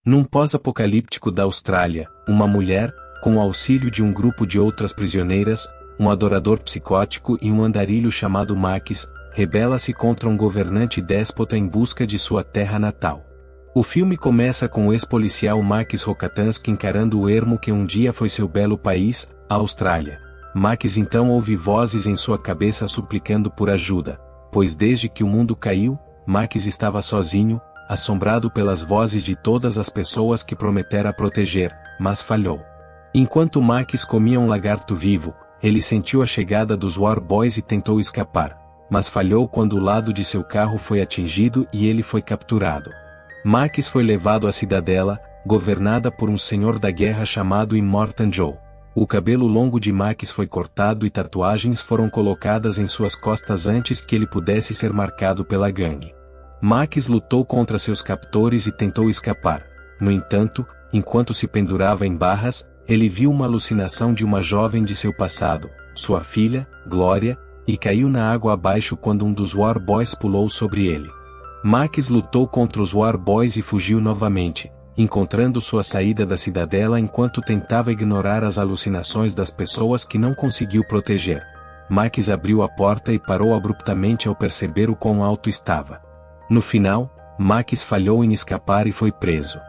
Num pós-apocalíptico da Austrália, uma mulher, com o auxílio de um grupo de outras prisioneiras, um adorador psicótico e um andarilho chamado Max, rebela-se contra um governante déspota em busca de sua terra natal. O filme começa com o ex-policial Max Rokatansky encarando o ermo que um dia foi seu belo país, a Austrália. Max então ouve vozes em sua cabeça suplicando por ajuda, pois desde que o mundo caiu, Max estava sozinho, assombrado pelas vozes de todas as pessoas que prometera proteger, mas falhou. Enquanto Max comia um lagarto vivo, ele sentiu a chegada dos War Boys e tentou escapar, mas falhou quando o lado de seu carro foi atingido e ele foi capturado. Max foi levado à cidadela, governada por um senhor da guerra chamado Immortan Joe. O cabelo longo de Max foi cortado e tatuagens foram colocadas em suas costas antes que ele pudesse ser marcado pela gangue. Max lutou contra seus captores e tentou escapar. No entanto, enquanto se pendurava em barras, ele viu uma alucinação de uma jovem de seu passado, sua filha, Glória, e caiu na água abaixo quando um dos War Boys pulou sobre ele. Max lutou contra os War Boys e fugiu novamente, encontrando sua saída da cidadela enquanto tentava ignorar as alucinações das pessoas que não conseguiu proteger. Max abriu a porta e parou abruptamente ao perceber o quão alto estava. No final, Max falhou em escapar e foi preso.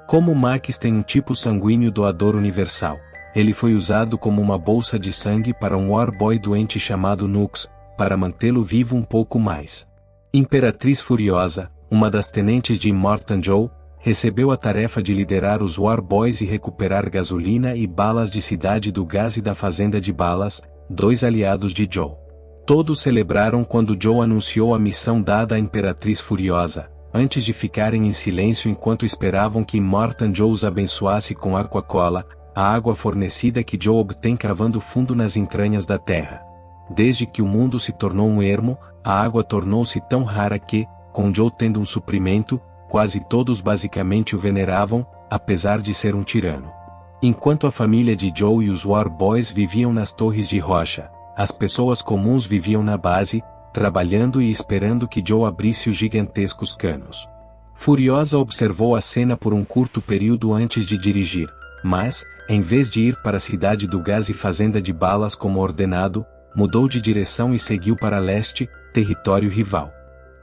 Como Max tem um tipo sanguíneo doador universal, ele foi usado como uma bolsa de sangue para um War Boy doente chamado Nux, para mantê-lo vivo um pouco mais. Imperatriz Furiosa, uma das tenentes de Immortan Joe, recebeu a tarefa de liderar os War Boys e recuperar gasolina e balas de Cidade do Gás e da Fazenda de Balas, dois aliados de Joe. Todos celebraram quando Joe anunciou a missão dada à Imperatriz Furiosa, antes de ficarem em silêncio enquanto esperavam que Immortan Joe os abençoasse com Aquacola, a água fornecida que Joe obtém cavando fundo nas entranhas da terra. Desde que o mundo se tornou um ermo, a água tornou-se tão rara que, com Joe tendo um suprimento, quase todos basicamente o veneravam, apesar de ser um tirano. Enquanto a família de Joe e os War Boys viviam nas torres de rocha, as pessoas comuns viviam na base, trabalhando e esperando que Joe abrisse os gigantescos canos. Furiosa observou a cena por um curto período antes de dirigir, mas, em vez de ir para a Cidade do Gás e Fazenda de Balas como ordenado, mudou de direção e seguiu para leste, território rival.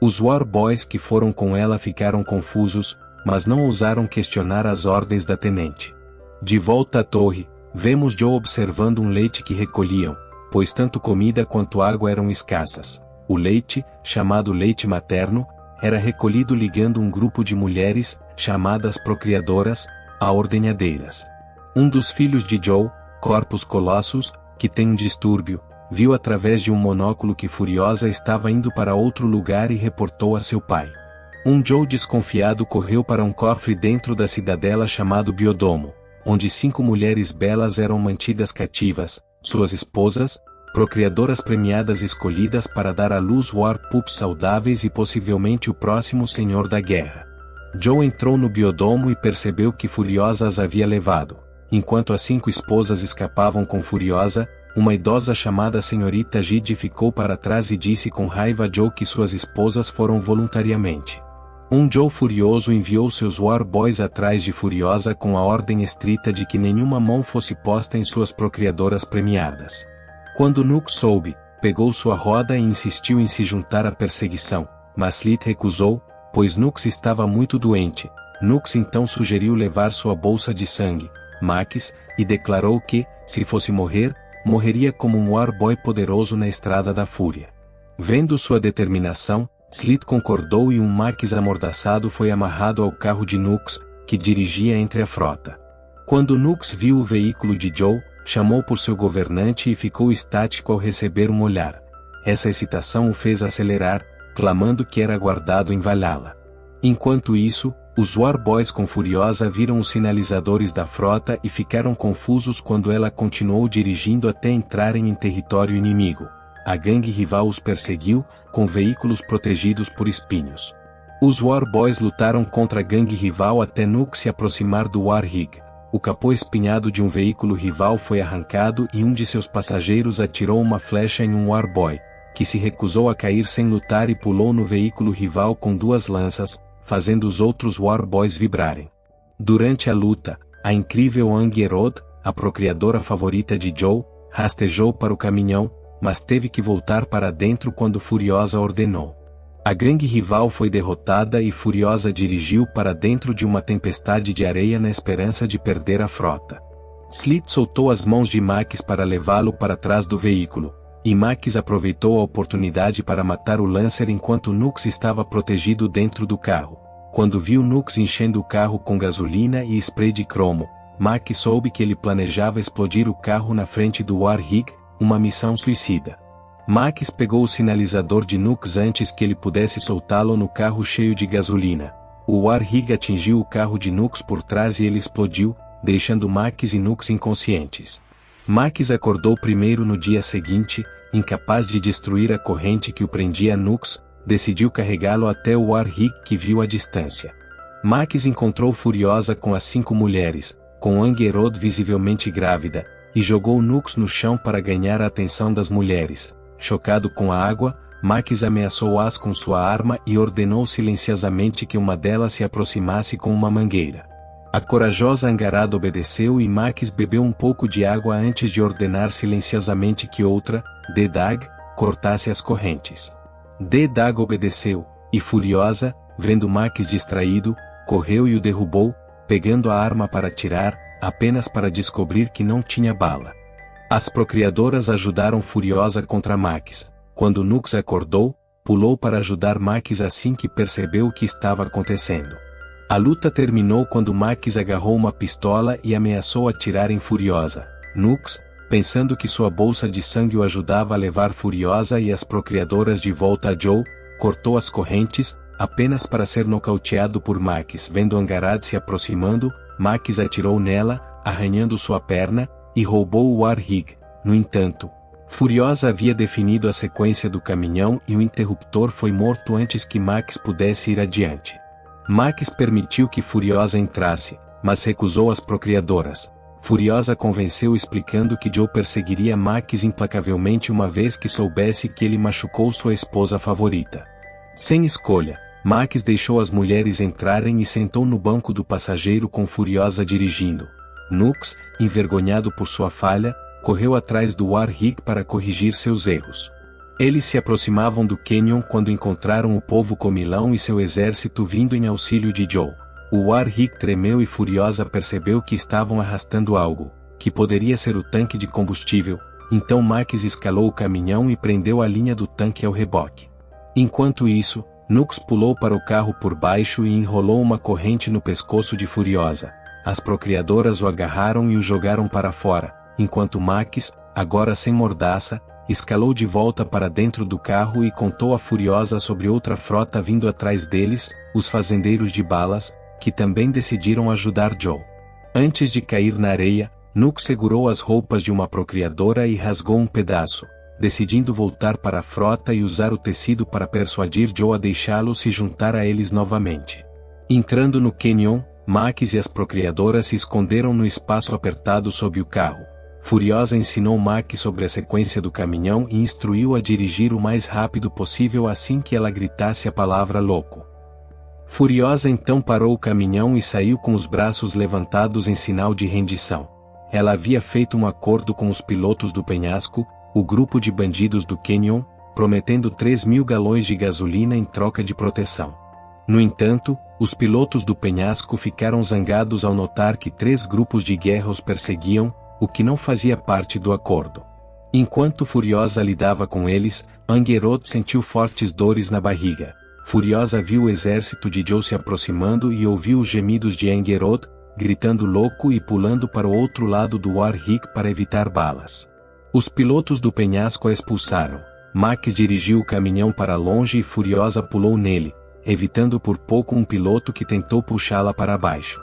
Os War Boys que foram com ela ficaram confusos, mas não ousaram questionar as ordens da tenente. De volta à torre, vemos Joe observando um leite que recolhiam, pois tanto comida quanto água eram escassas. O leite, chamado leite materno, era recolhido ligando um grupo de mulheres, chamadas procriadoras, a ordenhadeiras. Um dos filhos de Joe, Corpus Colossus, que tem um distúrbio, viu através de um monóculo que Furiosa estava indo para outro lugar e reportou a seu pai. Um Joe desconfiado correu para um cofre dentro da cidadela chamado Biodomo, onde 5 mulheres belas eram mantidas cativas, suas esposas, procriadoras premiadas escolhidas para dar à luz War Pups saudáveis e possivelmente o próximo senhor da guerra. Joe entrou no Biodomo e percebeu que Furiosa as havia levado. Enquanto as 5 esposas escapavam com Furiosa, uma idosa chamada Senhorita Gide ficou para trás e disse com raiva a Joe que suas esposas foram voluntariamente. Um Joe furioso enviou seus War Boys atrás de Furiosa com a ordem estrita de que nenhuma mão fosse posta em suas procriadoras premiadas. Quando Nux soube, pegou sua roda e insistiu em se juntar à perseguição, mas Slit recusou, pois Nux estava muito doente. Nux então sugeriu levar sua bolsa de sangue, Max, e declarou que, se fosse morrer, morreria como um War Boy poderoso na Estrada da Fúria. Vendo sua determinação, Slit concordou e um Max amordaçado foi amarrado ao carro de Nux, que dirigia entre a frota. Quando Nux viu o veículo de Joe, chamou por seu governante e ficou estático ao receber um olhar. Essa excitação o fez acelerar, clamando que era guardado em Valhalla. Enquanto isso, os War Boys com Furiosa viram os sinalizadores da frota e ficaram confusos quando ela continuou dirigindo até entrarem em território inimigo. A gangue rival os perseguiu, com veículos protegidos por espinhos. Os War Boys lutaram contra a gangue rival até Nux se aproximar do War Rig. O capô espinhado de um veículo rival foi arrancado e um de seus passageiros atirou uma flecha em um War Boy, que se recusou a cair sem lutar e pulou no veículo rival com 2 lanças, fazendo os outros War Boys vibrarem. Durante a luta, a incrível Angerod, a procriadora favorita de Joe, rastejou para o caminhão, mas teve que voltar para dentro quando Furiosa ordenou. A gangue rival foi derrotada e Furiosa dirigiu para dentro de uma tempestade de areia na esperança de perder a frota. Slit soltou as mãos de Max para levá-lo para trás do veículo, e Max aproveitou a oportunidade para matar o Lancer enquanto Nux estava protegido dentro do carro. Quando viu Nux enchendo o carro com gasolina e spray de cromo, Max soube que ele planejava explodir o carro na frente do Warhig, uma missão suicida. Max pegou o sinalizador de Nux antes que ele pudesse soltá-lo no carro cheio de gasolina. O Warhig atingiu o carro de Nux por trás e ele explodiu, deixando Max e Nux inconscientes. Max acordou primeiro no dia seguinte, incapaz de destruir a corrente que o prendia a Nux, decidiu carregá-lo até o Warhig que viu à distância. Max encontrou Furiosa com as 5 mulheres, com Angerod visivelmente grávida, e jogou Nux no chão para ganhar a atenção das mulheres. Chocado com a água, Max ameaçou-as com sua arma e ordenou silenciosamente que uma delas se aproximasse com uma mangueira. A corajosa Angarad obedeceu e Max bebeu um pouco de água antes de ordenar silenciosamente que outra, D-Dag, cortasse as correntes. D-Dag obedeceu, e Furiosa, vendo Max distraído, correu e o derrubou, pegando a arma para atirar, apenas para descobrir que não tinha bala. As procriadoras ajudaram Furiosa contra Max. Quando Nux acordou, pulou para ajudar Max assim que percebeu o que estava acontecendo. A luta terminou quando Max agarrou uma pistola e ameaçou atirar em Furiosa. Nux, pensando que sua bolsa de sangue o ajudava a levar Furiosa e as procriadoras de volta a Joe, cortou as correntes, apenas para ser nocauteado por Max. Vendo Angarad se aproximando, Max atirou nela, arranhando sua perna, e roubou o Warhig. No entanto, Furiosa havia definido a sequência do caminhão e o interruptor foi morto antes que Max pudesse ir adiante. Max permitiu que Furiosa entrasse, mas recusou as procriadoras. Furiosa convenceu explicando que Joe perseguiria Max implacavelmente uma vez que soubesse que ele machucou sua esposa favorita. Sem escolha, Max deixou as mulheres entrarem e sentou no banco do passageiro com Furiosa dirigindo. Nux, envergonhado por sua falha, correu atrás do Warhig para corrigir seus erros. Eles se aproximavam do Canyon quando encontraram o povo comilão e seu exército vindo em auxílio de Joe. O Warhig tremeu e Furiosa percebeu que estavam arrastando algo, que poderia ser o tanque de combustível, então Max escalou o caminhão e prendeu a linha do tanque ao reboque. Enquanto isso, Nux pulou para o carro por baixo e enrolou uma corrente no pescoço de Furiosa. As procriadoras o agarraram e o jogaram para fora, enquanto Max, agora sem mordaça, escalou de volta para dentro do carro e contou a Furiosa sobre outra frota vindo atrás deles, os fazendeiros de balas, que também decidiram ajudar Joe. Antes de cair na areia, Nux segurou as roupas de uma procriadora e rasgou um pedaço, decidindo voltar para a frota e usar o tecido para persuadir Joe a deixá-lo se juntar a eles novamente. Entrando no Canyon, Max e as procriadoras se esconderam no espaço apertado sob o carro. Furiosa ensinou Max sobre a sequência do caminhão e instruiu-o a dirigir o mais rápido possível assim que ela gritasse a palavra louco. Furiosa então parou o caminhão e saiu com os braços levantados em sinal de rendição. Ela havia feito um acordo com os pilotos do penhasco, o grupo de bandidos do Canyon, prometendo 3.000 galões de gasolina em troca de proteção. No entanto, os pilotos do penhasco ficaram zangados ao notar que 3 grupos de guerra os perseguiam, o que não fazia parte do acordo. Enquanto Furiosa lidava com eles, Angerod sentiu fortes dores na barriga. Furiosa viu o exército de Joe se aproximando e ouviu os gemidos de Angerod, gritando louco e pulando para o outro lado do Warhig para evitar balas. Os pilotos do penhasco a expulsaram. Max dirigiu o caminhão para longe e Furiosa pulou nele, evitando por pouco um piloto que tentou puxá-la para baixo.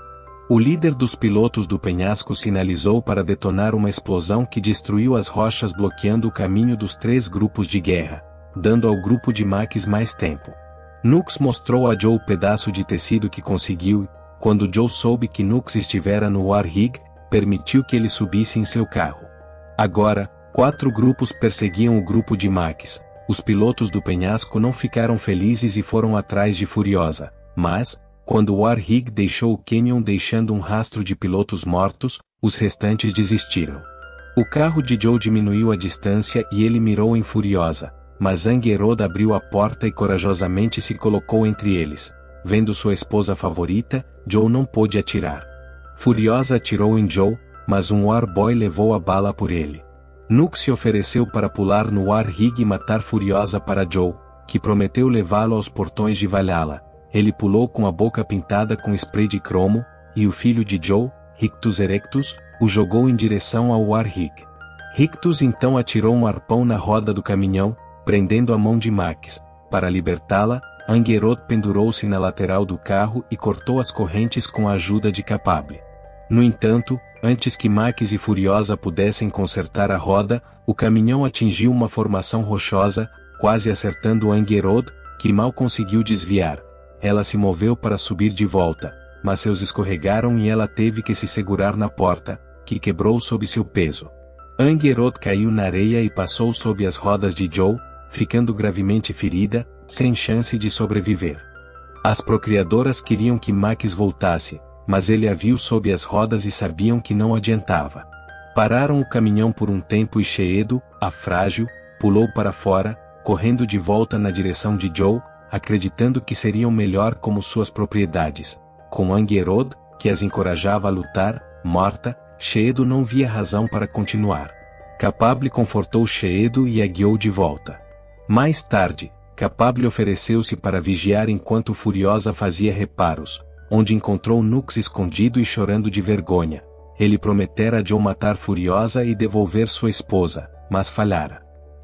O líder dos pilotos do penhasco sinalizou para detonar uma explosão que destruiu as rochas bloqueando o caminho dos 3 grupos de guerra, dando ao grupo de Max mais tempo. Nux mostrou a Joe o pedaço de tecido que conseguiu e, quando Joe soube que Nux estivera no Warhig, permitiu que ele subisse em seu carro. Agora, 4 grupos perseguiam o grupo de Max. Os pilotos do penhasco não ficaram felizes e foram atrás de Furiosa, mas, Quando Warhig deixou o canyon deixando um rastro de pilotos mortos, os restantes desistiram. O carro de Joe diminuiu a distância e ele mirou em Furiosa, mas Angerod abriu a porta e corajosamente se colocou entre eles. Vendo sua esposa favorita, Joe não pôde atirar. Furiosa atirou em Joe, mas um Warboy levou a bala por ele. Nux se ofereceu para pular no Warhig e matar Furiosa para Joe, que prometeu levá-lo aos portões de Valhalla. Ele pulou com a boca pintada com spray de cromo, e o filho de Joe, Rictus Erectus, o jogou em direção ao Warhig. Rictus então atirou um arpão na roda do caminhão, prendendo a mão de Max. Para libertá-la, Angerod pendurou-se na lateral do carro e cortou as correntes com a ajuda de Capable. No entanto, antes que Max e Furiosa pudessem consertar a roda, o caminhão atingiu uma formação rochosa, quase acertando Angerod, que mal conseguiu desviar. Ela se moveu para subir de volta, mas seus escorregaram e ela teve que se segurar na porta, que quebrou sob seu peso. Angerod caiu na areia e passou sob as rodas de Joe, ficando gravemente ferida, sem chance de sobreviver. As procriadoras queriam que Max voltasse, mas ele a viu sob as rodas e sabiam que não adiantava. Pararam o caminhão por um tempo e Sheedo, a frágil, pulou para fora, correndo de volta na direção de Joe, acreditando que seriam melhor como suas propriedades. Com Angerod, que as encorajava a lutar, morta, Sheedo não via razão para continuar. Capable confortou Sheedo e a guiou de volta. Mais tarde, Capable ofereceu-se para vigiar enquanto Furiosa fazia reparos, onde encontrou Nux escondido e chorando de vergonha. Ele prometera a Joe matar Furiosa e devolver sua esposa, mas falhara.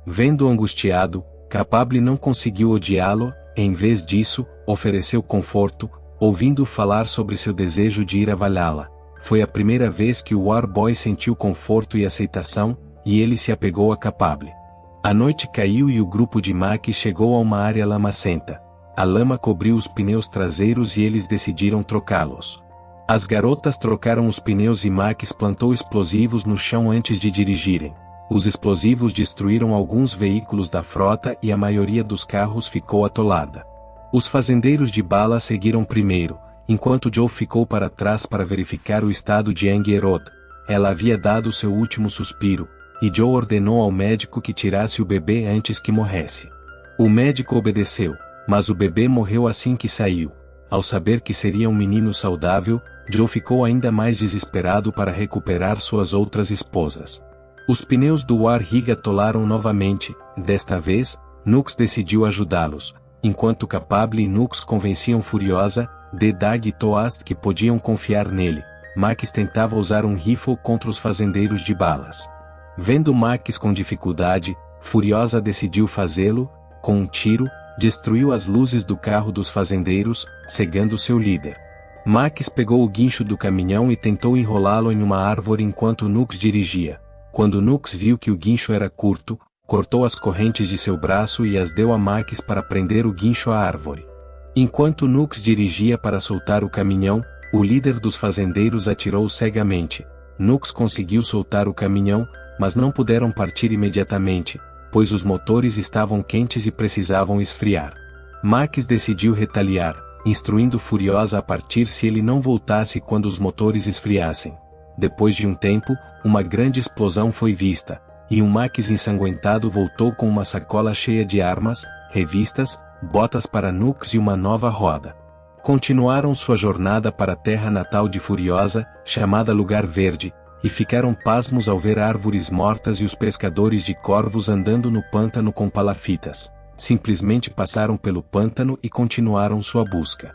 Vendo-o angustiado, Capable não conseguiu odiá-lo. Em vez disso, ofereceu conforto, ouvindo falar sobre seu desejo de ir a Valhalla. Foi a primeira vez que o Warboy sentiu conforto e aceitação, e ele se apegou a Capable. A noite caiu e o grupo de Max chegou a uma área lamacenta. A lama cobriu os pneus traseiros e eles decidiram trocá-los. As garotas trocaram os pneus e Max plantou explosivos no chão antes de dirigirem. Os explosivos destruíram alguns veículos da frota e a maioria dos carros ficou atolada. Os fazendeiros de bala seguiram primeiro, enquanto Joe ficou para trás para verificar o estado de Angerod. Ela havia dado seu último suspiro, e Joe ordenou ao médico que tirasse o bebê antes que morresse. O médico obedeceu, mas o bebê morreu assim que saiu. Ao saber que seria um menino saudável, Joe ficou ainda mais desesperado para recuperar suas outras esposas. Os pneus do Warhig atolaram novamente. Desta vez, Nux decidiu ajudá-los, enquanto Capable e Nux convenciam Furiosa, Dedag e Toast que podiam confiar nele. Max tentava usar um rifle contra os fazendeiros de balas. Vendo Max com dificuldade, Furiosa decidiu fazê-lo. Com um tiro, destruiu as luzes do carro dos fazendeiros, cegando seu líder. Max pegou o guincho do caminhão e tentou enrolá-lo em uma árvore enquanto Nux dirigia. Quando Nux viu que o guincho era curto, cortou as correntes de seu braço e as deu a Max para prender o guincho à árvore. Enquanto Nux dirigia para soltar o caminhão, o líder dos fazendeiros atirou cegamente. Nux conseguiu soltar o caminhão, mas não puderam partir imediatamente, pois os motores estavam quentes e precisavam esfriar. Max decidiu retaliar, instruindo Furiosa a partir se ele não voltasse quando os motores esfriassem. Depois de um tempo, uma grande explosão foi vista, e um Max ensanguentado voltou com uma sacola cheia de armas, revistas, botas para Nux e uma nova roda. Continuaram sua jornada para a terra natal de Furiosa, chamada Lugar Verde, e ficaram pasmos ao ver árvores mortas e os pescadores de corvos andando no pântano com palafitas. Simplesmente passaram pelo pântano e continuaram sua busca.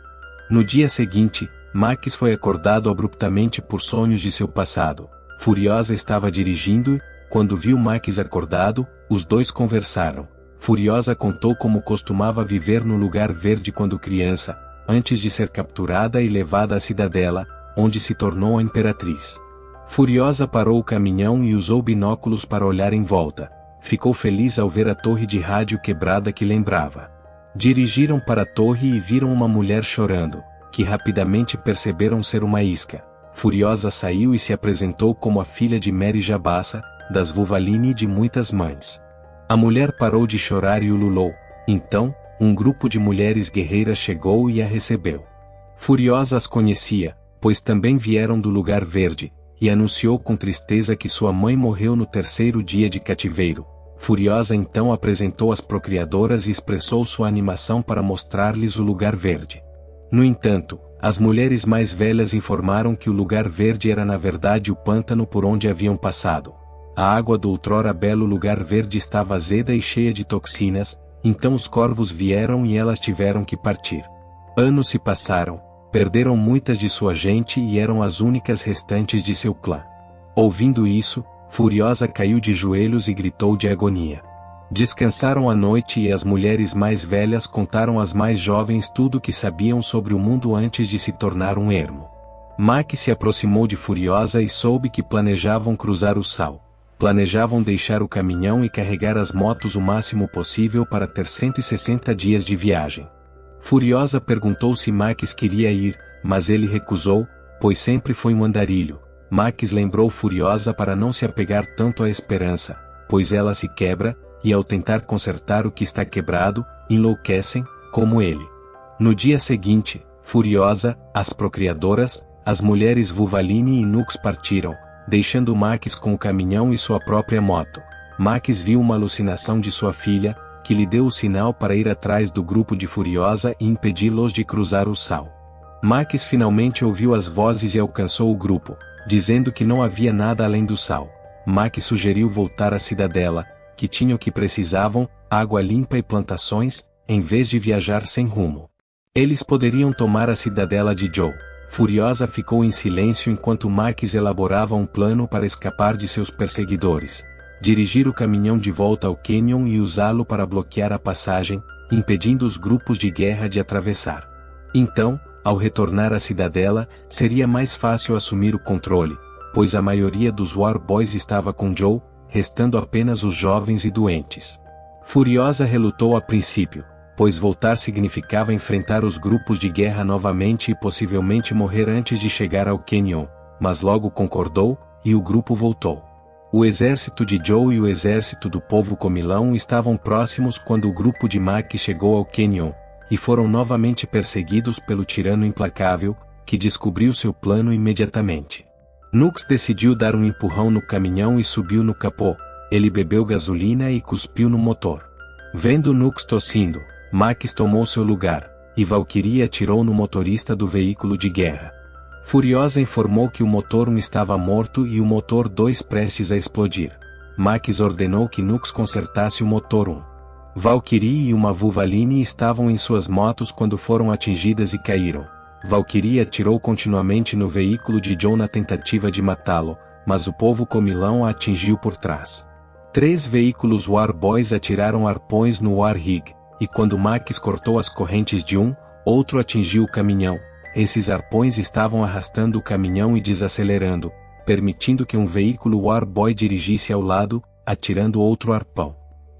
No dia seguinte, Max foi acordado abruptamente por sonhos de seu passado. Furiosa estava dirigindo, quando viu Max acordado, os dois conversaram. Furiosa contou como costumava viver no Lugar Verde quando criança, antes de ser capturada e levada à cidadela, onde se tornou a imperatriz. Furiosa parou o caminhão e usou binóculos para olhar em volta. Ficou feliz ao ver a torre de rádio quebrada que lembrava. Dirigiram para a torre e viram uma mulher chorando, que rapidamente perceberam ser uma isca. Furiosa saiu e se apresentou como a filha de Mary Jabassa, das Vuvaline e de muitas mães. A mulher parou de chorar e ululou. Então, um grupo de mulheres guerreiras chegou e a recebeu. Furiosa as conhecia, pois também vieram do lugar verde, e anunciou com tristeza que sua mãe morreu no 3º dia de cativeiro. Furiosa então apresentou as procriadoras e expressou sua animação para mostrar-lhes o lugar verde. No entanto, as mulheres mais velhas informaram que o lugar verde era na verdade o pântano por onde haviam passado. A água do outrora belo lugar verde estava azeda e cheia de toxinas, então os corvos vieram e elas tiveram que partir. Anos se passaram, perderam muitas de sua gente e eram as únicas restantes de seu clã. Ouvindo isso, Furiosa caiu de joelhos e gritou de agonia. Descansaram a noite e as mulheres mais velhas contaram às mais jovens tudo o que sabiam sobre o mundo antes de se tornar um ermo. Mac se aproximou de Furiosa e soube que planejavam cruzar o sal. Planejavam deixar o caminhão e carregar as motos o máximo possível para ter 160 dias de viagem. Furiosa perguntou se Max queria ir, mas ele recusou, pois sempre foi um andarilho. Max lembrou Furiosa para não se apegar tanto à esperança, pois ela se quebra, e ao tentar consertar o que está quebrado, enlouquecem, como ele. No dia seguinte, Furiosa, as procriadoras, as mulheres Vuvaline e Nux partiram, deixando Max com o caminhão e sua própria moto. Max viu uma alucinação de sua filha, que lhe deu o sinal para ir atrás do grupo de Furiosa e impedi-los de cruzar o sal. Max finalmente ouviu as vozes e alcançou o grupo, dizendo que não havia nada além do sal. Max sugeriu voltar à cidadela, que tinha o que precisavam, água limpa e plantações, em vez de viajar sem rumo. Eles poderiam tomar a cidadela de Joe. Furiosa ficou em silêncio enquanto Max elaborava um plano para escapar de seus perseguidores. Dirigir o caminhão de volta ao Canyon e usá-lo para bloquear a passagem, impedindo os grupos de guerra de atravessar. Então, ao retornar à cidadela, seria mais fácil assumir o controle, pois a maioria dos War Boys estava com Joe, restando apenas os jovens e doentes. Furiosa relutou a princípio, pois voltar significava enfrentar os grupos de guerra novamente e possivelmente morrer antes de chegar ao Canyon, mas logo concordou, e o grupo voltou. O exército de Joe e o exército do povo comilão estavam próximos quando o grupo de Mac chegou ao Canyon, e foram novamente perseguidos pelo tirano implacável, que descobriu seu plano imediatamente. Nux decidiu dar um empurrão no caminhão e subiu no capô. Ele bebeu gasolina e cuspiu no motor. Vendo Nux tossindo, Max tomou seu lugar, e Valkyrie atirou no motorista do veículo de guerra. Furiosa informou que o motor 1 estava morto e o motor 2 prestes a explodir. Max ordenou que Nux consertasse o motor 1. Valkyrie e uma Vuvaline estavam em suas motos quando foram atingidas e caíram. Valkyrie atirou continuamente no veículo de Joe na tentativa de matá-lo, mas o povo comilão a atingiu por trás. 3 veículos War Boys atiraram arpões no War Rig, e quando Max cortou as correntes de um, outro atingiu o caminhão. Esses arpões estavam arrastando o caminhão e desacelerando, permitindo que um veículo War Boy dirigisse ao lado, atirando outro arpão.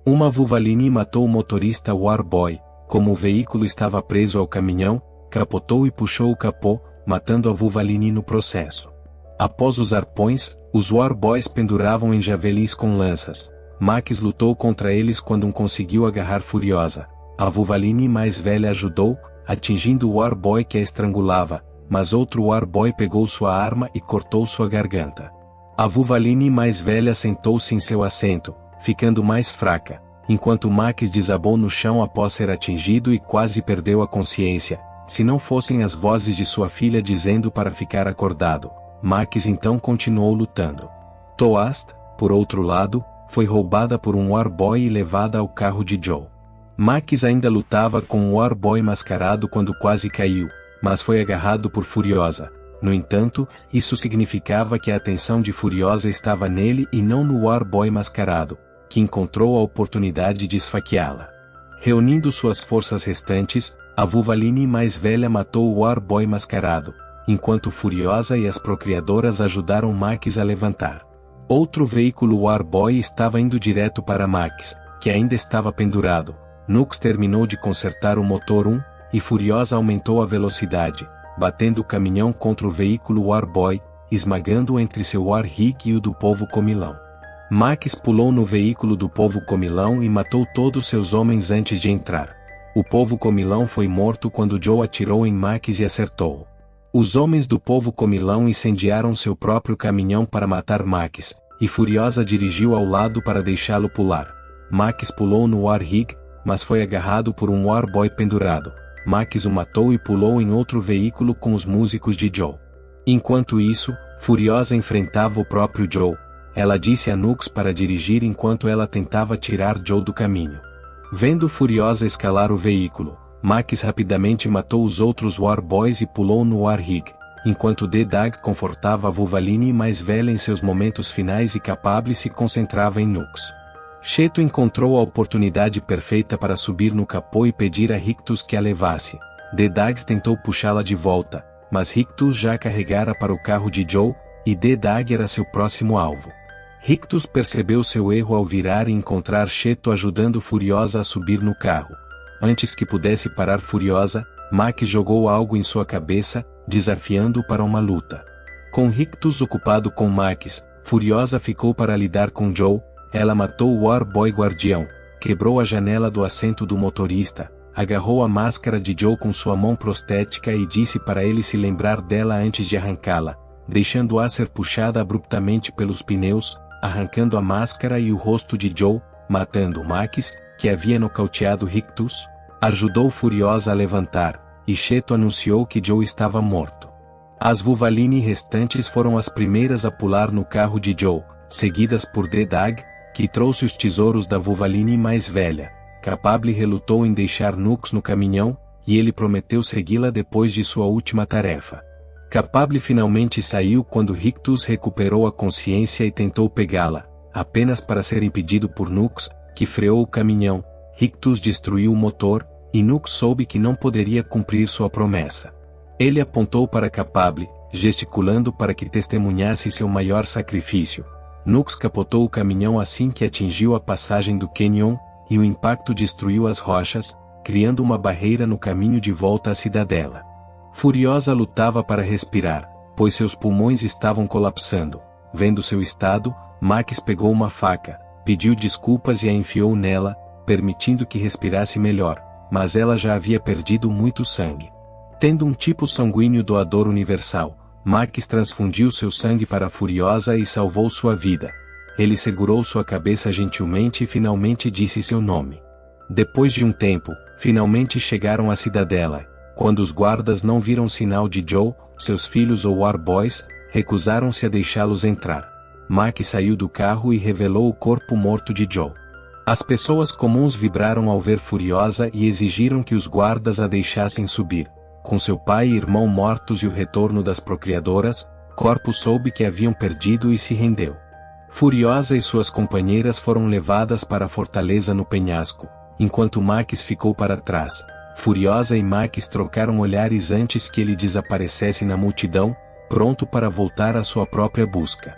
Uma Vuvaline matou o motorista War Boy. Como o veículo estava preso ao caminhão, capotou e puxou o capô, matando a Vuvaline no processo. Após os arpões, os War Boys penduravam em javelis com lanças. Max lutou contra eles quando um conseguiu agarrar Furiosa. A Vuvaline mais velha ajudou, atingindo o War Boy que a estrangulava, mas outro War Boy pegou sua arma e cortou sua garganta. A Vuvaline mais velha sentou-se em seu assento, ficando mais fraca, enquanto Max desabou no chão após ser atingido e quase perdeu a consciência, se não fossem as vozes de sua filha dizendo para ficar acordado. Max então continuou lutando. Toast, por outro lado, foi roubada por um War Boy e levada ao carro de Joe. Max ainda lutava com um War Boy mascarado quando quase caiu, mas foi agarrado por Furiosa. No entanto, isso significava que a atenção de Furiosa estava nele e não no War Boy mascarado, que encontrou a oportunidade de esfaqueá-la. Reunindo suas forças restantes, a Vuvaline mais velha matou o War Boy mascarado, enquanto Furiosa e as procriadoras ajudaram Max a levantar. Outro veículo War Boy estava indo direto para Max, que ainda estava pendurado. Nux terminou de consertar o motor 1, e Furiosa aumentou a velocidade, batendo o caminhão contra o veículo War Boy, esmagando-o entre seu War Rig e o do povo comilão. Max pulou no veículo do povo comilão e matou todos seus homens antes de entrar. O povo comilão foi morto quando Joe atirou em Max e acertou. Os homens do povo comilão incendiaram seu próprio caminhão para matar Max, e Furiosa dirigiu ao lado para deixá-lo pular. Max pulou no Warthog, mas foi agarrado por um Warboy pendurado. Max o matou e pulou em outro veículo com os músicos de Joe. Enquanto isso, Furiosa enfrentava o próprio Joe. Ela disse a Nux para dirigir enquanto ela tentava tirar Joe do caminho. Vendo Furiosa escalar o veículo, Max rapidamente matou os outros Warboys e pulou no Warthog, enquanto D-Dag confortava a Vuvaline mais velha em seus momentos finais e Capable se concentrava em Nux. Cheto encontrou a oportunidade perfeita para subir no capô e pedir a Rictus que a levasse. D-Dag tentou puxá-la de volta, mas Rictus já carregara para o carro de Joe, e D-Dag era seu próximo alvo. Rictus percebeu seu erro ao virar e encontrar Cheto ajudando Furiosa a subir no carro. Antes que pudesse parar Furiosa, Max jogou algo em sua cabeça, desafiando-o para uma luta. Com Rictus ocupado com Max, Furiosa ficou para lidar com Joe. Ela matou o Warboy guardião, quebrou a janela do assento do motorista, agarrou a máscara de Joe com sua mão prostética e disse para ele se lembrar dela antes de arrancá-la, deixando-a ser puxada abruptamente pelos pneus, arrancando a máscara e o rosto de Joe, matando Max, que havia nocauteado Rictus, ajudou Furiosa a levantar, e Cheto anunciou que Joe estava morto. As Vuvaline restantes foram as primeiras a pular no carro de Joe, seguidas por D-Dag, que trouxe os tesouros da Vuvaline mais velha. Capable relutou em deixar Nux no caminhão, e ele prometeu segui-la depois de sua última tarefa. Capable finalmente saiu quando Rictus recuperou a consciência e tentou pegá-la, apenas para ser impedido por Nux, que freou o caminhão. Rictus destruiu o motor, e Nux soube que não poderia cumprir sua promessa. Ele apontou para Capable, gesticulando para que testemunhasse seu maior sacrifício. Nux capotou o caminhão assim que atingiu a passagem do Canyon, e o impacto destruiu as rochas, criando uma barreira no caminho de volta à cidadela. Furiosa lutava para respirar, pois seus pulmões estavam colapsando. Vendo seu estado, Max pegou uma faca, pediu desculpas e a enfiou nela, permitindo que respirasse melhor, mas ela já havia perdido muito sangue. Tendo um tipo sanguíneo doador universal, Max transfundiu seu sangue para Furiosa e salvou sua vida. Ele segurou sua cabeça gentilmente e finalmente disse seu nome. Depois de um tempo, finalmente chegaram à cidadela. Quando os guardas não viram sinal de Joe, seus filhos ou Warboys, recusaram-se a deixá-los entrar. Max saiu do carro e revelou o corpo morto de Joe. As pessoas comuns vibraram ao ver Furiosa e exigiram que os guardas a deixassem subir. Com seu pai e irmão mortos e o retorno das procriadoras, Corpo soube que haviam perdido e se rendeu. Furiosa e suas companheiras foram levadas para a fortaleza no penhasco, enquanto Max ficou para trás. Furiosa e Max trocaram olhares antes que ele desaparecesse na multidão, pronto para voltar à sua própria busca.